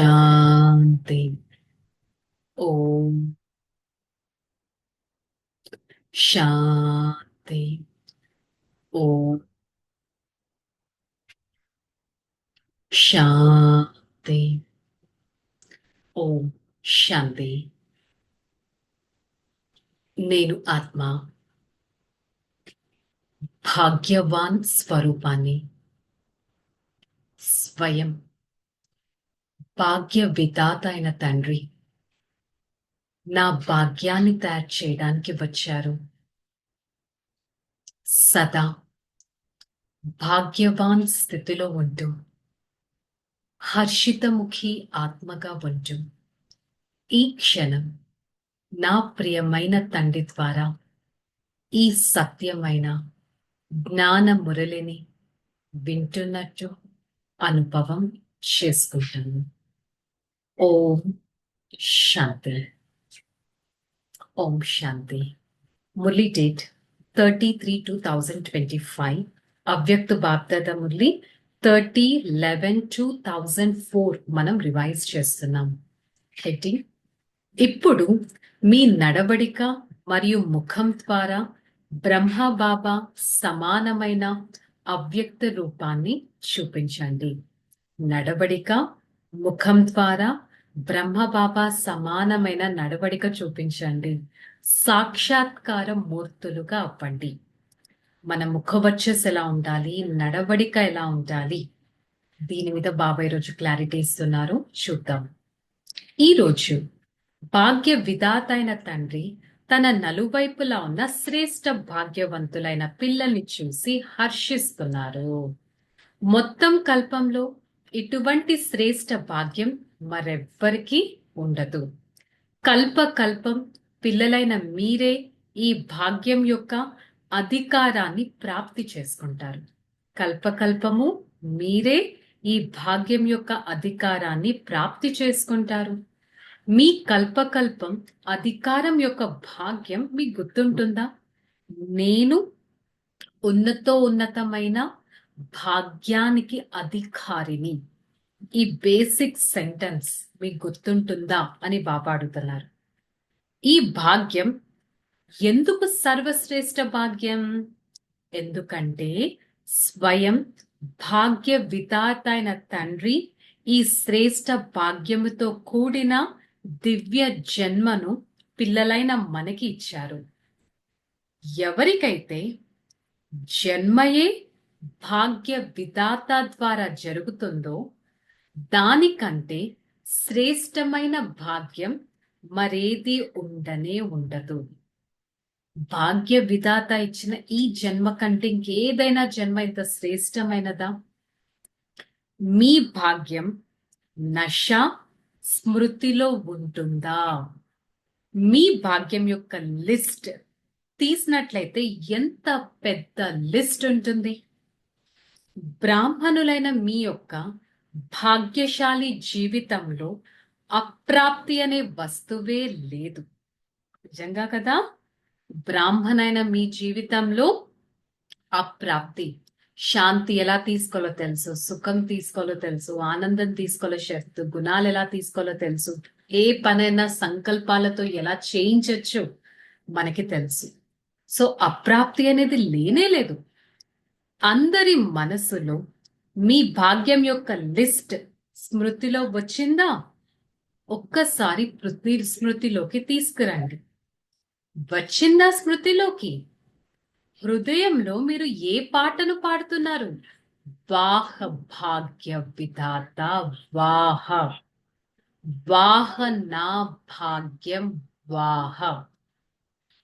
శాంతి. ఓం శాంతి. ఓం శాంతి. ఓం శాంతి. నేను ఆత్మ భాగ్యవాన్ స్వరూపాన్ని స్వయం భాగ్య విధాత అయిన తండ్రి నా భాగ్యాన్ని తయారు చేయడానికి వచ్చారు. సదా భాగ్యవాన్ స్థితిలో ఉంటూ హర్షితముఖి ఆత్మగా ఉంటూ ఈ క్షణం నా ప్రియమైన తండ్రి ద్వారా ఈ సత్యమైన జ్ఞాన మురళిని వింటున్నట్టు అనుభవం చేసుకుంటాను. ఓం శాంతి. ఓం శాంతి. మురళి డేట్ 30/3/2025. అవ్యక్త బాప్దాద మురళి 30/11/2004 మనం రివైజ్ చేస్తున్నాం. హెడ్డింగ్: ఇప్పుడు మీ నడవడిక మరియు ముఖం ద్వారా బ్రహ్మబాబా సమానమైన అవ్యక్త రూపాన్ని చూపించండి. నడవడిక ముఖం ద్వారా బ్రహ్మబాబా సమానమైన నడవడిక చూపించండి. సాక్షాత్కార మూర్తులుగా అవ్వండి. మన ముఖవచ్చస్ ఎలా ఉండాలి, నడవడిక ఎలా ఉండాలి, దీని మీద బాబా ఈరోజు క్లారిటీ ఇస్తున్నారు. చూద్దాం. ఈరోజు భాగ్య విధాత అయిన తండ్రి తన నలువైపులా ఉన్న శ్రేష్ట భాగ్యవంతులైన పిల్లల్ని చూసి హర్షిస్తున్నారు. మొత్తం కల్పంలో ఇటువంటి శ్రేష్ట భాగ్యం మరెవ్వరికీ ఉండదు. కల్పకల్పం పిల్లలైన మీరే ఈ భాగ్యం యొక్క అధికారాన్ని ప్రాప్తి చేసుకుంటారు. కల్పకల్పము మీరే ఈ భాగ్యం యొక్క అధికారాన్ని ప్రాప్తి చేసుకుంటారు. మీ కల్పకల్పం అధికారం యొక్క భాగ్యం మీకు గుర్తుంటుందా? నేను ఉన్నతమైన భాగ్యానికి అధికారిని. ఈ బేసిక్ సెంటెన్స్ మీకు గుర్తుంటుందా అని బాబా అడుగుతున్నారు. ఈ భాగ్యం ఎందుకు సర్వశ్రేష్ఠ భాగ్యం? ఎందుకంటే స్వయం భాగ్య విధాత అయిన తండ్రి ఈ శ్రేష్ఠ భాగ్యముతో కూడిన దివ్య జన్మను పిల్లలైన మనకి ఇచ్చారు. ఎవరికైతే జన్మయే భాగ్య విధాత ద్వారా జరుగుతుందో దానికంటే శ్రేష్టమైన భాగ్యం మరేది ఉండనే ఉండదు. భాగ్య విధాత ఇచ్చిన ఈ జన్మ కంటే ఇంకేదైనా జన్మ ఇంత శ్రేష్టమైనదా? మీ భాగ్యం నశ స్మృతిలో ఉంటుందా? మీ భాగ్యం యొక్క లిస్ట్ తీసినట్లయితే ఎంత పెద్ద లిస్ట్ ఉంటుంది. బ్రాహ్మణులైన మీ యొక్క భాగ్యశాలి జీవితంలో అప్రాప్తి అనే వస్తువే లేదు. నిజంగా కదా? బ్రాహ్మణైన మీ జీవితంలో అప్రాప్తి, శాంతి ఎలా తీసుకోవాలో తెలుసు, సుఖం తీసుకోవాలో తెలుసు, ఆనందం తీసుకోవాలో తెలుసు, గుణాలు ఎలా తీసుకోవాలో తెలుసు, ఏ పనైనా సంకల్పాలతో ఎలా చేయించచ్చు మనకి తెలుసు. సో అప్రాప్తి అనేది లేనే లేదు. అందరి మనసులో మీ భాగ్యం యొక్క లిస్ట్ స్మృతిలో వచ్చిందా? ఒక్కసారి స్మృతిలోకి తీసుకురండి. వచ్చిందా స్మృతిలోకి? హృదయంలో మీరు ఏ పాటను పాడుతున్నారు? వాహ భాగ్య విధాత వాహ, వాహ నా భాగ్యం వాహ.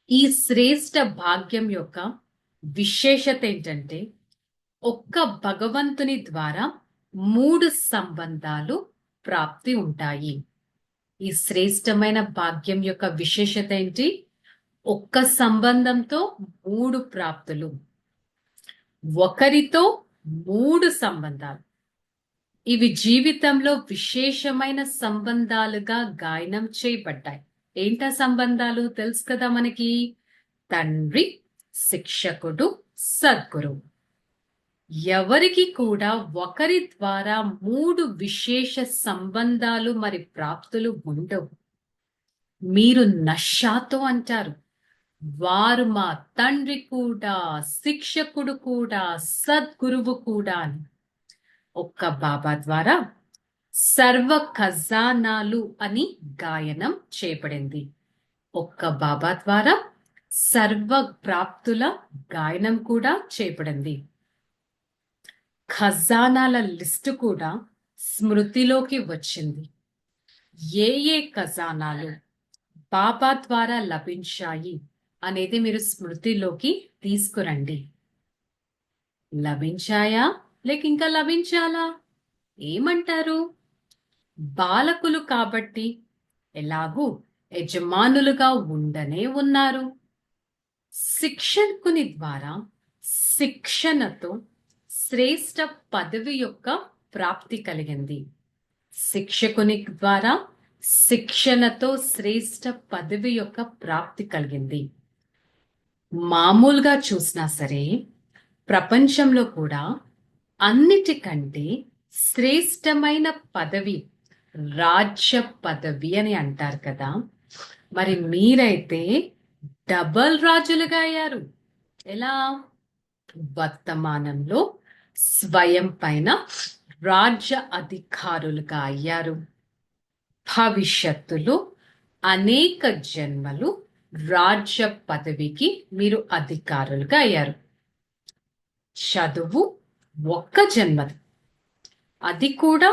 ఈ శ్రేష్ట భాగ్యం యొక్క విశేషత ఏంటంటే ఒక్క భగవంతుని ద్వారా 3 సంబంధాలు ప్రాప్తి ఉంటాయి. ఈ శ్రేష్టమైన భాగ్యం యొక్క విశేషత ఏంటి? ఒక్క సంబంధంతో 3 ప్రాప్తులు, ఒకరితో 3 సంబంధాలు. ఇవి జీవితంలో విశేషమైన సంబంధాలుగా గాయనం చేయబడ్డాయి. ఏంటా సంబంధాలు? తెలుసు కదా మనకి. తండ్రి, శిక్షకుడు, సద్గురు. ఎవరికి కూడా ఒకరి ద్వారా 3 విశేష సంబంధాలు మరి ప్రాప్తులు ఉండవు. మీరు నష్టాతో అంటారు. వారు మా తండ్రి కూడా, శిక్షకుడు కూడా, సద్గురువు కూడా అని. ఒక్క బాబా ద్వారా సర్వ ఖజానాలు అని గాయనం చేయబడింది. ఒక్క బాబా ద్వారా సర్వ ప్రాప్తుల గాయనం కూడా చేయబడింది. ఖజానాల లిస్టు కూడా స్మృతిలోకి వచ్చింది. ఏ ఏ ఖజానాలు బాబా ద్వారా లభించాయి అనేది మీరు స్మృతిలోకి తీసుకురండి. లభించాయా లేక ఇంకా లభించాలా? ఏమంటారు? బాలకులు కాబట్టి ఎలాగూ యజమానులుగా ఉండనే ఉన్నారు. శిక్షకుని ద్వారా శిక్షణతో శ్రేష్ట పదవి యొక్క ప్రాప్తి కలిగింది. శిక్షకుని ద్వారా శిక్షణతో శ్రేష్ట పదవి యొక్క ప్రాప్తి కలిగింది. మామూలుగా చూసినా సరే ప్రపంచంలో కూడా అన్నిటికంటే శ్రేష్టమైన పదవి రాజ్య పదవి అని అంటారు కదా. మరి మీరైతే డబల్ రాజులుగా అయ్యారు. ఎలా? వర్తమానంలో స్వయం పైన రాజ్య అధికారులుగా అయ్యారు. భవిష్యత్తులో అనేక జన్మలు రాజ్య పదవికి మీరు అధికారులుగా అయ్యారు. చదువు ఒక్క జన్మది, అది కూడా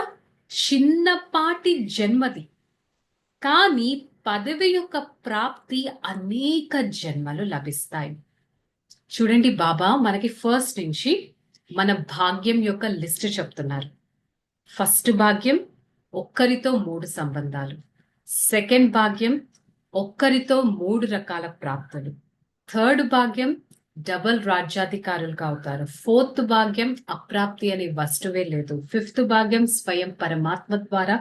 చిన్నపాటి జన్మది. కానీ పదవి యొక్క ప్రాప్తి అనేక జన్మలు లభిస్తాయి. చూడండి, బాబా మనకి ఫస్ట్ నుంచి మన భాగ్యం యొక్క లిస్ట్ చెప్తున్నారు. ఫస్ట్ భాగ్యం ఒక్కరితో 3 సంబంధాలు. సెకండ్ భాగ్యం ఒక్కరితో 3 రకాల ప్రాప్తులు. థర్డ్ భాగ్యం డబల్ రాజ్యాధికారులుగా అవుతారు. ఫోర్త్ భాగ్యం అప్రాప్తి అనే వస్తువే లేదు. ఫిఫ్త్ భాగ్యం స్వయం పరమాత్మ ద్వారా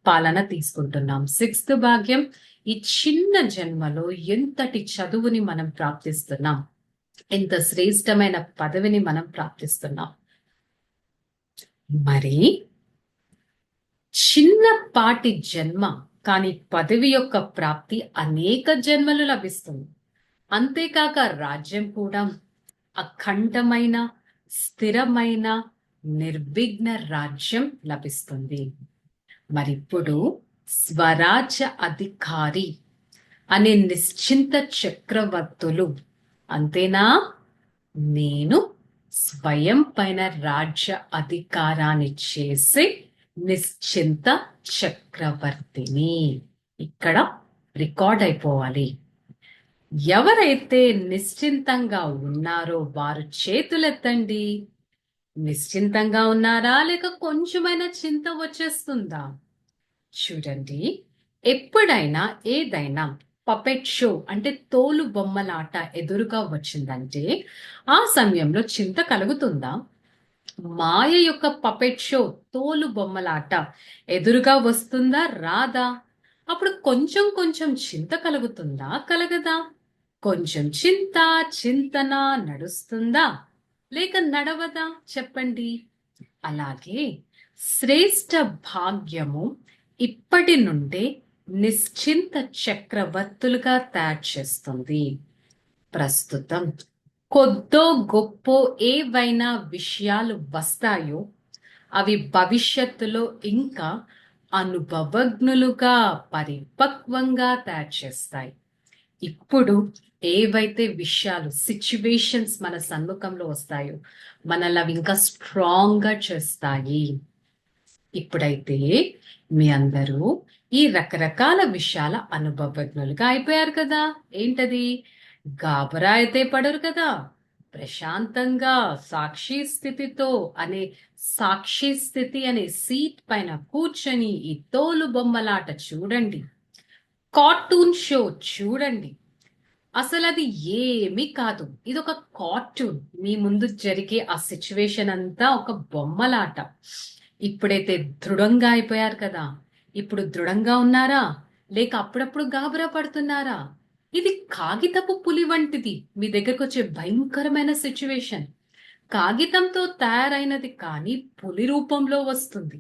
పాలన తీసుకుంటున్నాం. సిక్స్త్ భాగ్యం ఈ చిన్న జన్మలో ఎంతటి చదువుని మనం ప్రాప్తిస్తున్నాం, ఎంత శ్రేష్టమైన పదవిని మనం ప్రాప్తిస్తున్నాం. మరి చిన్నపాటి జన్మ కానీ పదవి యొక్క ప్రాప్తి అనేక జన్మలు లభిస్తుంది. అంతేకాక రాజ్యం కూడా అఖండమైన స్థిరమైన నిర్విఘ్న రాజ్యం లభిస్తుంది. మరిప్పుడు స్వరాజ్య అధికారి అనే నిశ్చింత చక్రవర్తులు అంతేనా? నేను స్వయం పైన రాజ్య అధికారాన్ని చేసే నిశ్చింత చక్రవర్తిని. ఇక్కడ రికార్డ్ అయిపోవాలి. ఎవరైతే నిశ్చింతంగా ఉన్నారో వారు చేతులెత్తండి. నిశ్చింతంగా ఉన్నారా లేక కొంచెమైనా చింత వచ్చేస్తుందా? చూడండి, ఎప్పుడైనా ఏదైనా పపెట్ షో అంటే తోలు బొమ్మలాట ఎదురుగా వచ్చిందంటే ఆ సమయంలో చింత కలుగుతుందా? మాయ యొక్క పపెట్ షో తోలు బొమ్మలాట ఎదురుగా వస్తుందా రాదా? అప్పుడు కొంచెం కొంచెం చింత కలుగుతుందా కలగదా? కొంచెం చింతన నడుస్తుందా లేక నడవదా? చెప్పండి. అలాగే శ్రేష్ట భాగ్యము ఇప్పటి నుండే నిశ్చింత చక్రవర్తులుగా తయారు చేస్తుంది. ప్రస్తుతం కొద్దో గొప్ప ఏవైనా విషయాలు వస్తాయో అవి భవిష్యత్తులో ఇంకా అనుభవజ్ఞులుగా పరిపక్వంగా తయారు చేస్తాయి. ఇప్పుడు ఏవైతే విషయాలు సిచ్యువేషన్స్ మన సన్ముఖంలో వస్తాయో మనల్ని అవి ఇంకా స్ట్రాంగ్ గా చేస్తాయి. ఇప్పుడైతే మీ అందరూ ఈ రకరకాల విషయాల అనుభవజ్ఞులుగా అయిపోయారు కదా. ఏంటది? గాబరా అయితే పడరు కదా. ప్రశాంతంగా సాక్షి స్థితితో అనే సాక్షి స్థితి అనే సీట్ పైన కూర్చొని ఈ తోలు బొమ్మలాట చూడండి, కార్టూన్ షో చూడండి. అసలు అది ఏమీ కాదు, ఇది ఒక కార్టూన్. మీ ముందు జరిగే ఆ సిచ్యువేషన్ అంతా ఒక బొమ్మలాట. ఇప్పుడైతే దృఢంగా అయిపోయారు కదా. ఇప్పుడు దృఢంగా ఉన్నారా లేక అప్పుడప్పుడు గాబరా పడుతున్నారా? ఇది కాగితపు పులి వంటిది మీ దగ్గరకు వచ్చే భయంకరమైన సిచ్యువేషన్. కాగితంతో తయారైనది కానీ పులి రూపంలో వస్తుంది.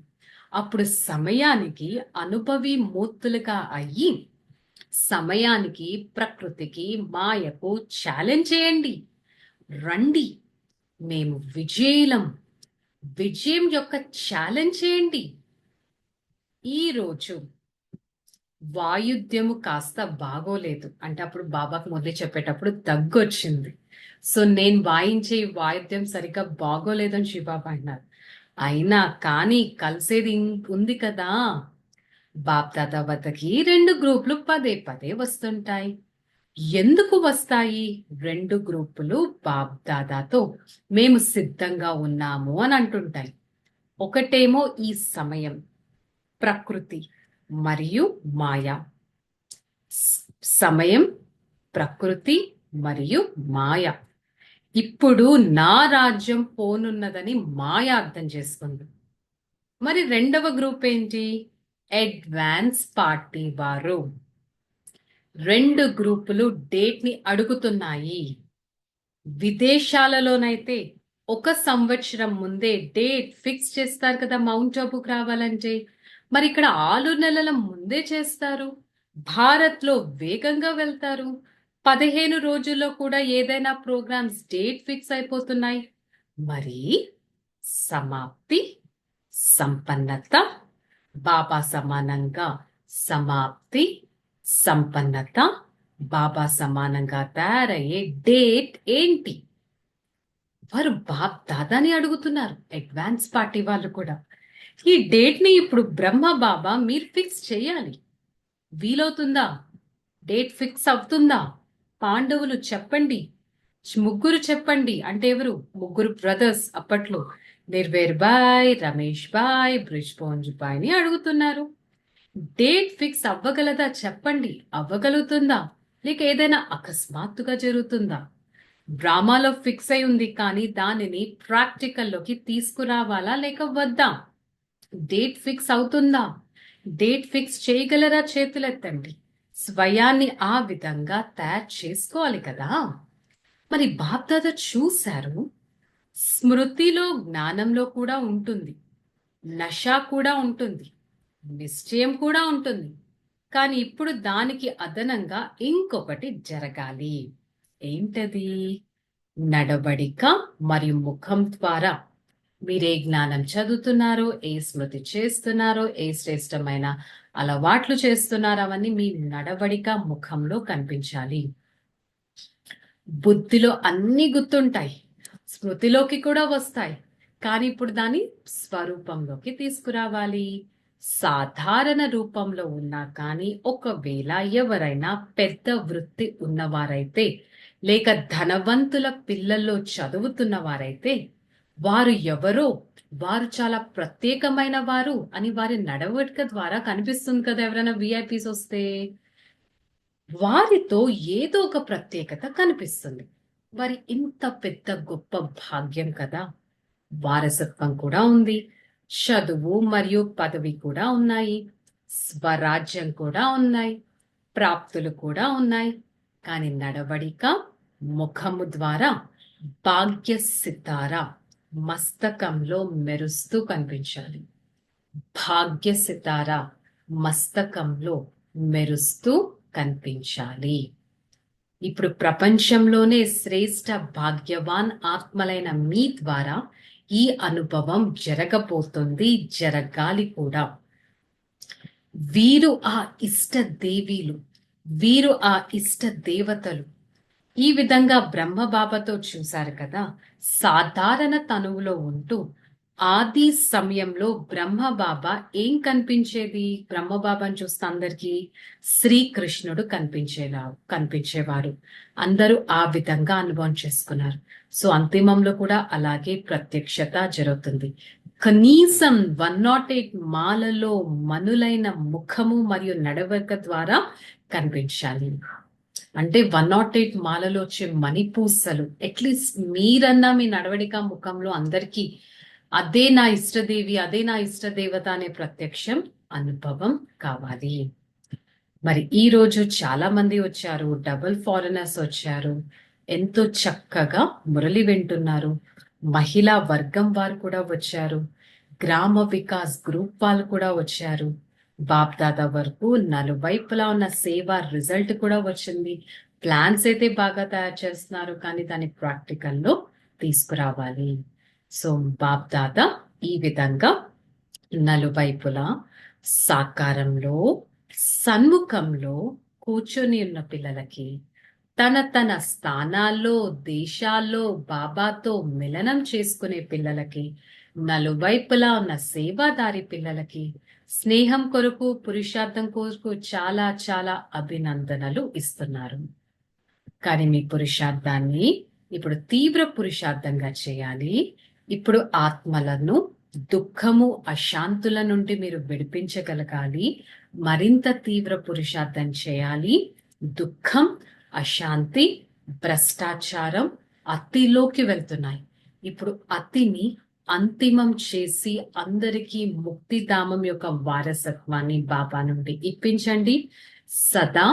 అప్పుడు సమయానికి అనుభవి మూర్తులుగా అయ్యి సమయానికి, ప్రకృతికి, మాయకు ఛాలెంజ్ చేయండి. రండి, మేము విజయులం. విజయం యొక్క ఛాలెంజ్ చేయండి. ఈరోజు వాయుద్యము కాస్త బాగోలేదు అంటే అప్పుడు బాబాకు మొదలు చెప్పేటప్పుడు దగ్గు వచ్చింది. సో నేను వాయించే ఈ వాయిద్యం సరిగ్గా బాగోలేదని శివబాబా అన్నారు. అయినా కానీ కలిసేది ఉంది కదా. బాప్దాదా వద్దకి 2 గ్రూపులు పదే పదే వస్తుంటాయి. ఎందుకు వస్తాయి? 2 గ్రూపులు బాప్దాదాతో మేము సిద్ధంగా ఉన్నాము అని అంటుంటాయి. ఒకటేమో ఈ సమయం, ప్రకృతి మరియు మాయ. సమయం, ప్రకృతి మరియు మాయ. ఇప్పుడు నా రాజ్యం పోనున్నదని మాయ అర్థం చేసుకుంది. మరి రెండవ గ్రూప్ ఏంటి? అడ్వాన్స్ పార్టీ వారు. 2 గ్రూపులు డేట్ ని అడుగుతున్నాయి. విదేశాలలోనైతే 1 సంవత్సరం ముందే డేట్ ఫిక్స్ చేస్తారు కదా మౌంట్ ఆబుకు రావాలంటే. మరి ఇక్కడ 6 నెలల ముందే చేస్తారు. భారత్ లో వేగంగా వెళ్తారు. 15 రోజుల్లో కూడా ఏదైనా ప్రోగ్రామ్స్ డేట్ ఫిక్స్ అయిపోతున్నాయి. మరి సమాప్తి, సంపన్నత, బాబా సమానంగా సమాప్తి, సంపన్నత, బాబా సమానంగా తయారయ్యే డేట్ ఏంటి? వారు బాబ్ దాదాని అడుగుతున్నారు. అడ్వాన్స్ పార్టీ వాళ్ళు కూడా ఈ డేట్ ని ఇప్పుడు బ్రహ్మ బాబా మీరు ఫిక్స్ చేయాలి. వీలవుతుందా? డేట్ ఫిక్స్ అవుతుందా? పాండవులు చెప్పండి, 3 చెప్పండి. అంటే ఎవరు? 3 బ్రదర్స్ అప్పట్లో నిర్వేర్ బాయ్, రమేష్ బాయ్, బ్రిజ్భోంజ్ బాయ్ ని అడుగుతున్నారు. డేట్ ఫిక్స్ అవ్వగలదా? చెప్పండి. అవ్వగలుగుతుందా? లేక ఏదైనా అకస్మాత్తుగా జరుగుతుందా? డ్రామాలో ఫిక్స్ అయి ఉంది కానీ దానిని ప్రాక్టికల్లోకి తీసుకురావాలా లేక వద్దా? డేట్ ఫిక్స్ అవుతుందా? డేట్ ఫిక్స్ చేయగలరా? చేతులెత్తండి. స్వయాన్ని ఆ విధంగా తయారు చేసుకోవాలి కదా. మరి బాప్దాదా చూశారు, స్మృతిలో జ్ఞానంలో కూడా ఉంటుంది, నష కూడా ఉంటుంది, నిశ్చయం కూడా ఉంటుంది. కానీ ఇప్పుడు దానికి అదనంగా ఇంకొకటి జరగాలి. ఏంటది? నడవడిక మరియు ముఖం ద్వారా మీరే జ్ఞానం చదువుతున్నారో, ఏ స్మృతి చేస్తున్నారో, ఏ శ్రేష్టమైన అలవాట్లు చేస్తున్నారో అవన్నీ మీ నడవడిక ముఖంలో కనిపించాలి. బుద్ధిలో అన్ని గుర్తుంటాయి, స్మృతిలోకి కూడా వస్తాయి. కానీ ఇప్పుడు దాన్ని స్వరూపంలోకి తీసుకురావాలి. సాధారణ రూపంలో ఉన్నా కానీ ఒకవేళ ఎవరైనా పెద్ద వృత్తి ఉన్నవారైతే లేక ధనవంతుల పిల్లల్లో చదువుతున్న వారైతే వారు ఎవరో, వారు చాలా ప్రత్యేకమైన వారు అని వారి నడవడిక ద్వారా కనిపిస్తుంది కదా. ఎవరైనా విఐపీస్ వస్తే వారితో ఏదో ఒక ప్రత్యేకత కనిపిస్తుంది. వారి ఇంత పెద్ద గొప్ప భాగ్యం కదా. వారసత్వం కూడా ఉంది, చదువు మరియు పదవి కూడా ఉన్నాయి, స్వరాజ్యం కూడా ఉన్నాయి, ప్రాప్తులు కూడా ఉన్నాయి. కానీ నడవడిక ముఖము ద్వారా భాగ్య సితార మస్తకంలో మెరుస్తూ కనిపించాలి. భాగ్య సితార మస్తకంలో మెరుస్తూ కనిపించాలి. ఇప్పుడు ప్రపంచంలోనే శ్రేష్ట భాగ్యవాన్ ఆత్మలైన మీ ద్వారా ఈ అనుభవం జరగబోతుంది, జరగాలి కూడా. వీరు ఆ ఇష్ట దేవీలు, వీరు ఆ ఇష్ట దేవతలు. ఈ విధంగా బ్రహ్మబాబాతో చూశారు కదా. సాధారణ తనువులో ఉంటూ ఆది సమయంలో బ్రహ్మబాబా ఏం కనిపించేది? బ్రహ్మబాబాను చూస్తే అందరికీ శ్రీకృష్ణుడు కనిపించేవారు. అందరూ ఆ విధంగా అనుభవం చేసుకున్నారు. సో అంతిమంలో కూడా అలాగే ప్రత్యక్షత జరుగుతుంది. కనీసం 108 మాలలో మనులైన ముఖము మరియు నడవడిక ద్వారా కనిపించాలి. అంటే 108 మాలలో వచ్చే మణిపూసలు అట్లీస్ట్ మీరన్నా మీ నడవడిక ముఖంలో అందరికీ అదే నా ఇష్టదేవి, అదే నా ఇష్టదేవత అనే ప్రత్యక్షం అనుభవం కావాలి. మరి ఈ రోజు చాలా మంది వచ్చారు, డబుల్ ఫారినర్స్ వచ్చారు, ఎంతో చక్కగా మురళి వింటున్నారు. మహిళా వర్గం వారు కూడా వచ్చారు, గ్రామ వికాస్ గ్రూప్ వాళ్ళు కూడా వచ్చారు. బాప్ దాదా వరకు నలువైపులా ఉన్న సేవ రిజల్ట్ కూడా వచ్చింది. ప్లాన్స్ అయితే బాగా తయారు చేస్తున్నారు, కానీ దాన్ని ప్రాక్టికల్లో తీసుకురావాలి. సో బాప్ దాదా ఈ విధంగా నలువైపులా సాకారంలో సన్ముఖంలో కూర్చొని ఉన్న పిల్లలకి తన తన స్థానాల్లో దేశాల్లో బాబాతో మిలనం చేసుకునే పిల్లలకి, నలువైపులా ఉన్న సేవాదారి పిల్లలకి స్నేహం కొరకు పురుషార్థం కొరకు చాలా చాలా అభినందనలు ఇస్తున్నారు. కానీ మీ పురుషార్థాన్ని ఇప్పుడు తీవ్ర పురుషార్థంగా చేయాలి. ఇప్పుడు ఆత్మలను దుఃఖము అశాంతుల నుండి మీరు విడిపించగలగాలి. మరింత తీవ్ర పురుషార్థం చేయాలి. దుఃఖం, అశాంతి, భ్రష్టాచారం అతిలోకి వెళ్తున్నాయి. ఇప్పుడు అతిని అంతిమం చేసి అందరికీ ముక్తిధామం యొక్క వారసత్వాన్ని బాబా నుండి ఇప్పించండి. సదా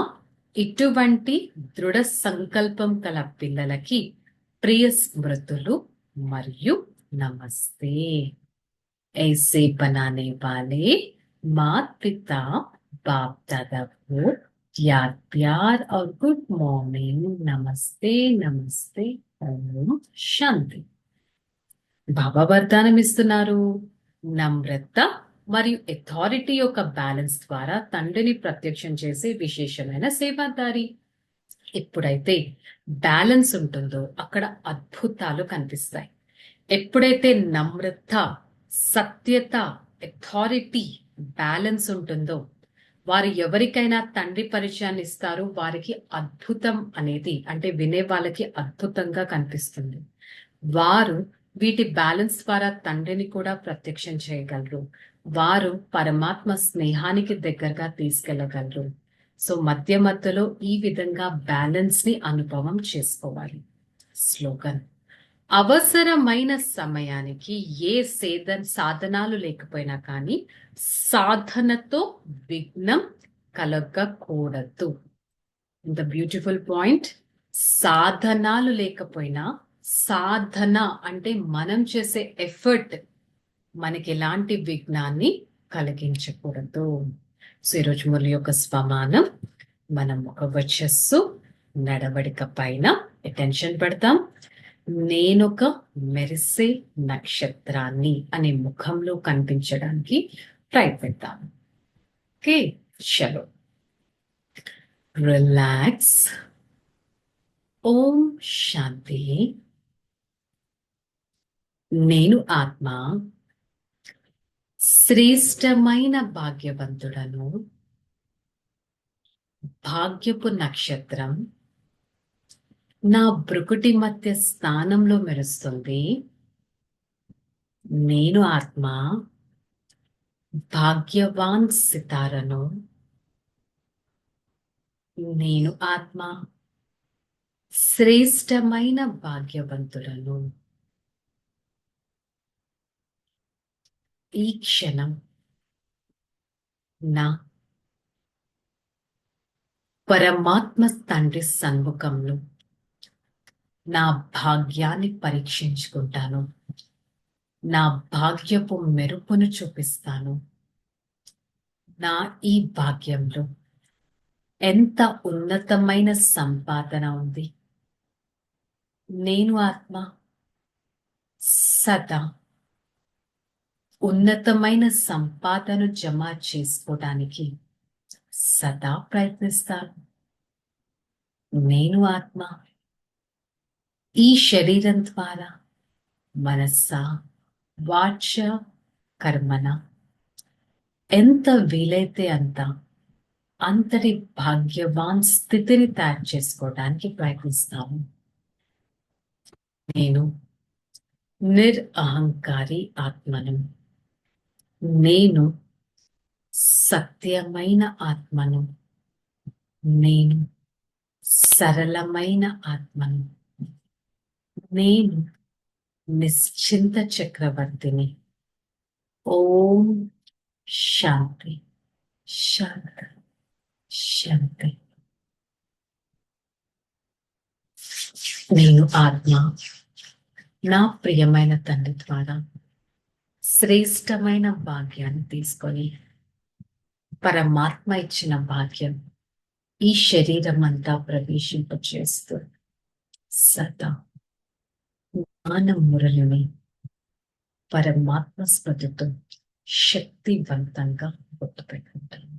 ఇటువంటి దృఢ సంకల్పం కల పిల్లలకి ప్రియ స్మృతులు మరియు నమస్తే. ऐसे बनाने वाले माता पिता बाप दादा को याद प्यार और गुड मॉर्निंग, नमस्ते नमस्ते, ओम శాంతి. బాబా వరదానం ఇస్తున్నారు. నమ్రత మరియు అథారిటీ యొక్క బ్యాలెన్స్ ద్వారా తండ్రిని ప్రత్యక్షం చేసే విశేషమైన సేవాదారి. ఎప్పుడైతే బ్యాలెన్స్ ఉంటుందో అక్కడ అద్భుతాలు కనిపిస్తాయి. ఎప్పుడైతే నమ్రత, సత్యత, అథారిటీ, బ్యాలెన్స్ ఉంటుందో వారు ఎవరికైనా తండ్రి పరిచయాన్ని ఇస్తారు. వారికి అద్భుతం అనేది అంటే వినే వాళ్ళకి అద్భుతంగా కనిపిస్తుంది. వారు వీటి బ్యాలెన్స్ ద్వారా తండ్రిని కూడా ప్రత్యక్షం చేయగలరు. వారు పరమాత్మ స్నేహానికి దగ్గరగా తీసుకెళ్లగలరు. సో మధ్య మధ్యలో ఈ విధంగా బ్యాలెన్స్ ని అనుభవం చేసుకోవాలి. స్లోగన్: అవసరమైన సమయానికి ఏ సాధనాలు లేకపోయినా కానీ సాధనతో విఘ్నం కలగకూడదు. The beautiful point. సాధనాలు లేకపోయినా సాధన అంటే మనం చేసే ఎఫర్ట్ మనకి ఎలాంటి విఘ్నాన్ని కలిగించకూడదు. సో ఈరోజు మురళి యొక్క స్వమానం, మనం ఒక వచ్చస్సు నడవడిక పైన అటెన్షన్ పెడతాం. నేనొక మెరిసే నక్షత్రాన్ని అనే ముఖంలో కనిపించడానికి ప్రయత్నిద్దాం. ఓకే, చలో రిలాక్స్. ఓం శాంతి. నేను ఆత్మ శ్రేష్టమైన భాగ్యవంతుడను. భాగ్యపు నక్షత్రం నా బ్రుకుటి మధ్య స్థానంలో మెరుస్తుంది. నేను ఆత్మ భాగ్యవాన్ సితారను. నేను ఆత్మ శ్రేష్టమైన భాగ్యవంతుడను. ఈ క్షణం నా పరమాత్మ తండ్రి సన్ముఖంలో నా భాగ్యాన్ని పరీక్షించుకుంటాను. నా భాగ్యపు మెరుపును చూపిస్తాను. నా ఈ భాగ్యంలో ఎంత ఉన్నతమైన సంపాదన ఉంది. నేను ఆత్మ సదా ఉన్నతమైన సంపాదన జమ చేసుకోవడానికి సదా ప్రయత్నిస్తాను. నేను ఆత్మ ఈ శరీరం ద్వారా మనస్స, వాచ, కర్మన ఎంత వీలైతే అంతటి భాగ్యవాన్ స్థితిని తయారు చేసుకోవడానికి ప్రయత్నిస్తాను. నేను నిరహంకారి ఆత్మను. నేను సత్యమైన ఆత్మను. నేను సరళమైన ఆత్మను. నేను నిశ్చింత చక్రవర్తిని. ఓం శాంతి శాంతి శాంతి. నేను ఆత్మ నా ప్రియమైన తండ్రి ద్వారా శ్రేష్టమైన భాగ్యాన్ని తీసుకొని పరమాత్మ ఇచ్చిన భాగ్యం ఈ శరీరం అంతా ప్రవేశింపచేస్తూ సదా జ్ఞాన మురళిని పరమాత్మ స్మృతితో శక్తివంతంగా గుర్తుపెట్టుకుంటాను.